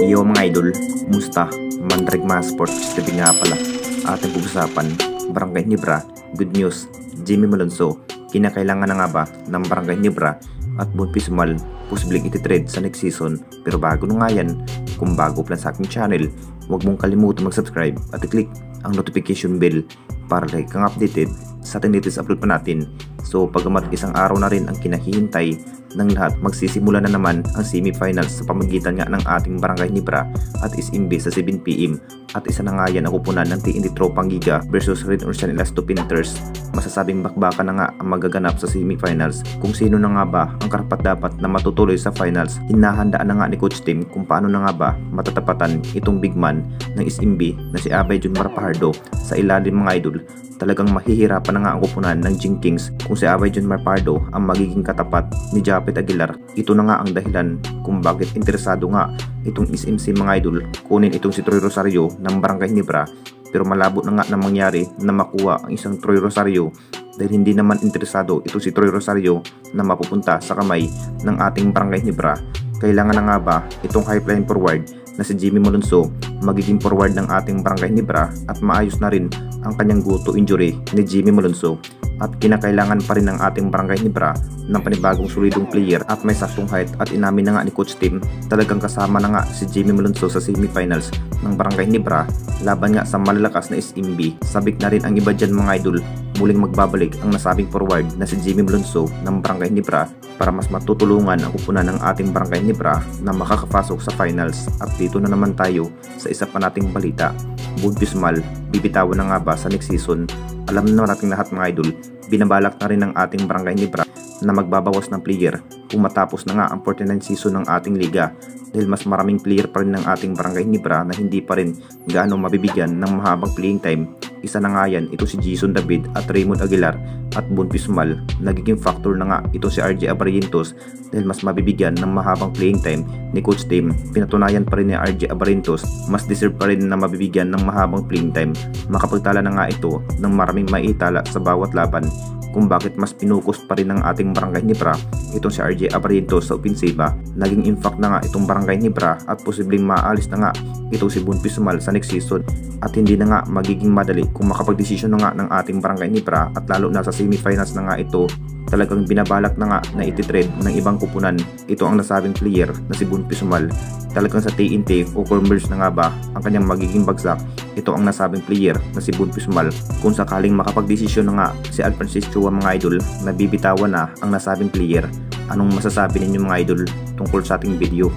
Yo mga idol, kumusta? Mandragma Sports TV nga pala. Ating pag-usapan, Barangay Ginebra, good news, Jimmy Malonzo, kinakailangan na nga ba ng Barangay Ginebra at Bonfils posibleng ititrade sa next season. Pero bago na nga yan, kung bago pa lang sa aking channel, huwag mong kalimutan mag-subscribe at i-click ang notification bell para lagi kang updated sa ating latest upload pa natin. So pagamat isang araw na rin ang kinahihintay ng lahat, magsisimula na naman ang semifinals sa pamagitan nga ng ating Barangay Ginebra at SMB sa 7 PM at isa na nga yan ang kupunan ng TNT Tropang Giga versus Red Orsan Elasto Panthers. Masasabing bakbakan na nga ang magaganap sa semifinals kung sino na nga ba ang karapat-dapat na matutuloy sa finals. Hinahandaan na nga ni Coach Tim kung paano na nga ba matatapatan itong big man ng SMB na si Abay Junmar Fajardo. Sa ilalim mga idol, talagang mahihirapan na nga ang kupunan ng Jing Kings kung si Abay Junmar Fajardo ang magiging katapat ni Japet Aguilar. Ito na nga ang dahilan kung bakit interesado nga itong SMC mga idol kunin itong si Troy Rosario ng Barangay Ginebra, pero malabo na nga na mangyari na makuha ang isang Troy Rosario dahil hindi naman interesado itong si Troy Rosario na mapupunta sa kamay ng ating Barangay Ginebra. Kailangan na nga ba itong high-flying forward na si Jimmy Malonzo magiging forward ng ating Barangay Ginebra at maayos na rin ang kanyang guto injury ni Jimmy Malonzo, at kinakailangan pa rin ng ating Barangay Ginebra ng panibagong solidong player at may saktong height, at inamin na nga ni Coach Tim talagang kasama na nga si Jimmy Malonzo sa semifinals ng Barangay Ginebra laban nga sa malalakas na SMB. Sabik na rin ang iba dyan mga idol, muling magbabalik ang nasabing forward na si Jimmy Malonzo ng Barangay Ginebra para mas matutulungan ang kupunan ng ating Barangay Ginebra na makakapasok sa finals. At dito na naman tayo sa isa pa nating balita, Bonfils bibitawan na nga ba sa next season? Alam na nating lahat mga idol, binabalak na rin ng ating Barangay Ginebra na magbabawas ng player kung matapos na nga ang 49 season ng ating liga, dahil mas maraming player pa rin ng ating Barangay Ginebra na hindi pa rin gaano mabibigyan ng mahabang playing time. Isa na nga yan, ito si Jason David at Raymond Aguilar at Bonfils. Nagiging factor na nga ito si RJ Abarrientos dahil mas mabibigyan ng mahabang playing time ni Coach Tim. Pinatunayan pa rin ni RJ Abarrientos mas deserve pa rin na mabibigyan ng mahabang playing time. Makapagtala na nga ito ng maraming maitala sa bawat laban kung bakit mas pinukus pa rin ng ating Barangay Ginebra itong si RJ Abarrientos sa opensiba. Naging impact na nga itong Barangay Ginebra at posibleng maalis na nga itong si Bonfils sa next season, at hindi na nga magiging madali kung makapag-desisyon na nga ng ating Barangay Ginebra, at lalo na sa semifinals na nga ito. Talagang binabalak na nga na ititrade ng ibang kupunan ito ang nasabing player na si Bonfils. Talagang sa TNT o converge na nga ba ang kanyang magiging bagsak ito ang nasabing player na si Bonfils kung sakaling makapag-desisyon na nga si Alfrancis Chua mga idol na bibitawan na ang nasabing player. Anong masasabi ninyo mga idol tungkol sa ating video?